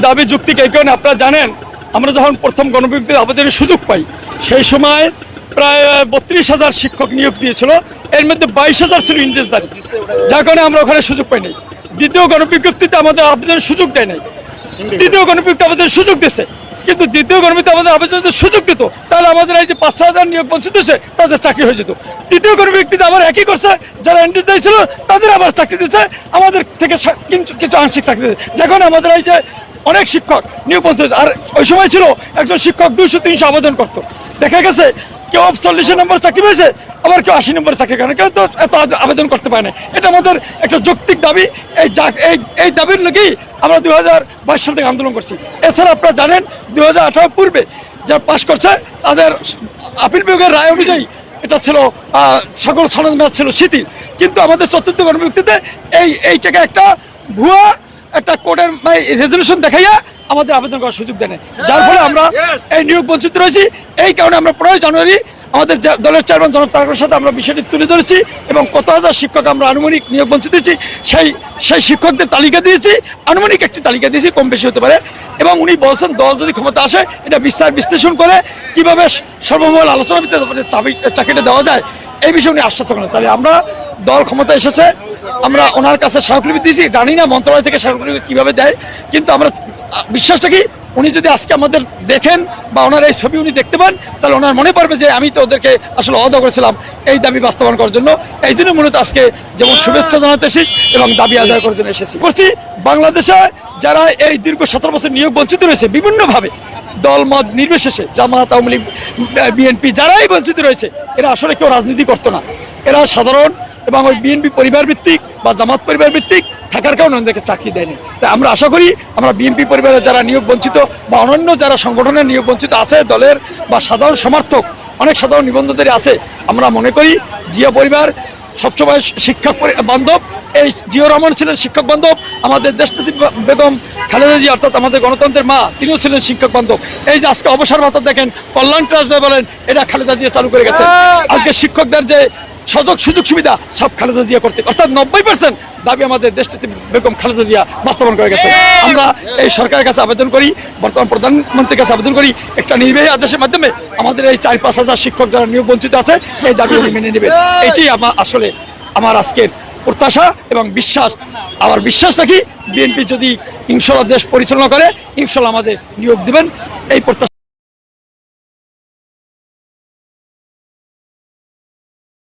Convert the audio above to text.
দাবি যুক্তিক এই কারণে আপনারা জানেন, আমরা যখন প্রথম গণবিজ্ঞপ্তির আবেদনের সুযোগ পাই সেই সময় প্রায় 32,000 শিক্ষক নিয়োগ দিয়েছিল, এর মধ্যে 22,000 ছিল ইন্টারেস্টদারি, যার কারণে আমরা ওখানে সুযোগ পাই নাই। দ্বিতীয় গণবিজ্ঞপ্তিতে আমাদের আবেদনের সুযোগ দেয় নাই, তৃতীয় গণবিজ্ঞপ্তি আবেদনের সুযোগ দিয়েছে, কিন্তু দ্বিতীয় গণবিজ্ঞপ্তি আমাদের আবেদনের সুযোগ দিত তাহলে আমাদের এই যে 5,000 নিয়োগ বঞ্চিত হয়েছে তাদের চাকরি হয়ে যেত। তৃতীয় গণবিজ্ঞপ্তিতে আবার একই করছে, যারা ইন্টারেস্টদারি ছিল তাদের আবার চাকরি দিচ্ছে, আমাদের থেকে কিছু আংশিক চাকরি দিচ্ছে, যার কারণে আমাদের এই যে অনেক শিক্ষক নিয়োগ বঞ্চিত। আর ওই সময় ছিল একজন শিক্ষক 200-300 আবেদন করতো, দেখা গেছে কেউ 40 নম্বর চাকরি পেয়েছে, আবার কেউ 80 নম্বর চাকরি করে, কেউ তো এত আবেদন করতে পারে না। এটা আমাদের একটা যৌক্তিক দাবি, এই দাবির নাকি আমরা 2022 সাল থেকে আন্দোলন করছি। এছাড়া আপনারা জানেন 2018 পূর্বে যারা পাশ করছে তাদের আপিল বিভাগের রায় অনুযায়ী এটা ছিল সকল সনদ মেয়াদ ছিল শিথিল, কিন্তু আমাদের চতুর্থ গণবিজ্ঞপ্তিতে এইটাকে একটা ভুয়া একটা কোর্টের রেজলিউশন দেখাইয়া আমাদের আবেদন করার সুযোগ দেয়, যার ফলে আমরা এই নিয়োগ বঞ্চিত রয়েছি। এই কারণে আমরা 15 জানুয়ারি আমাদের দলের চেয়ারম্যান জনাব তারেকের সাথে আমরা বিষয়টি তুলে ধরেছি এবং কত হাজার শিক্ষক আমরা আনুমানিক নিয়োগ বঞ্চিত হয়েছি সেই শিক্ষকদের তালিকা দিয়েছি, আনুমানিক একটি তালিকা দিয়েছি, কম বেশি হতে পারে। এবং উনি বলছেন দল যদি ক্ষমতা আসে এটা বিশ্লেষণ করে কিভাবে সর্বমহল আলোচনার ভিত্তিতে চাকরিটা দেওয়া যায় এই বিষয়ে উনি আশ্বাস করেন। তাহলে আমরা দল ক্ষমতা এসেছে, আমরা ওনার কাছে স্মারকলিপি দিয়েছি, জানি না মন্ত্রণালয় থেকে স্মারকলিপি কীভাবে দেয়, কিন্তু আমরা বিশ্বাসটা কি উনি যদি আজকে আমাদের দেখেন বা ওনার এই ছবি উনি দেখতে পান তাহলে ওনার মনে পড়বে যে আমি তো ওদেরকে আসলে অদা করেছিলাম এই দাবি বাস্তবায়ন করার জন্য। এই জন্য মূলত আজকে যেমন শুভেচ্ছা জানাতে এসেছি এবং দাবি আদায় করার জন্য এসেছি করছি। বাংলাদেশে যারা এই দীর্ঘ 17 বছর নিয়োগ বঞ্চিত রয়েছে বিভিন্নভাবে দল মত নির্বিশেষে, জামাত, আওয়ামী লীগ, বিএনপি যারাই বঞ্চিত রয়েছে, এরা আসলে কেউ রাজনীতি করতো না, এরা সাধারণ এবং ওই বিএনপি পরিবার ভিত্তিক বা জামাত পরিবার ভিত্তিক থাকার কারণে ওনাদেরকে চাকরি দেয়নি। তাই আমরা আশা করি আমরা বিএনপি পরিবারের যারা নিয়োগ বঞ্চিত বা অন্যান্য যারা সংগঠনের নিয়োগ বঞ্চিত আছে দলের বা সাধারণ সমর্থক অনেক সাধারণ নিবন্ধনধারী আছে, আমরা মনে করি জিয়া পরিবার সবসময় শিক্ষক বান্ধব, এই জিয়া রহমান ছিলেন শিক্ষক বান্ধব, আমাদের দেশনেত্রী বেগম খালেদা জিয়া অর্থাৎ আমাদের গণতন্ত্রের মা তিনিও ছিলেন শিক্ষক বান্ধব। এই যে আজকে অবসর ভাতা দেখেন কল্যাণ ট্রাস্ট বলেন এটা খালেদা জিয়া চালু করে গেছেন। আজকে শিক্ষকদের যে সুযোগ সুবিধা সব খালেদা জিয়া করতে, অর্থাৎ 90% দাবি আমাদের দেশনেত্রী বেগম খালেদা জিয়া বাস্তবায়ন করে গেছে। আমরা এই সরকারের কাছে আবেদন করি, বর্তমান প্রধানমন্ত্রীর কাছে আবেদন করি একটা নির্বাহী আদেশের মাধ্যমে আমাদের এই 4-5 হাজার শিক্ষক যারা নিয়োগ বঞ্চিত আছে এই দাবি উনি মেনে নেবেন। এটাই আসলে আমার আজকের প্রত্যাশা এবং বিশ্বাস। আমার বিশ্বাস রাখি বিএনপি যদি ইনশাআল্লাহ দেশ পরিচালনা করে ইনশাআল্লাহ আমাদের নিয়োগ দিবেন, এই প্রত্যাশা।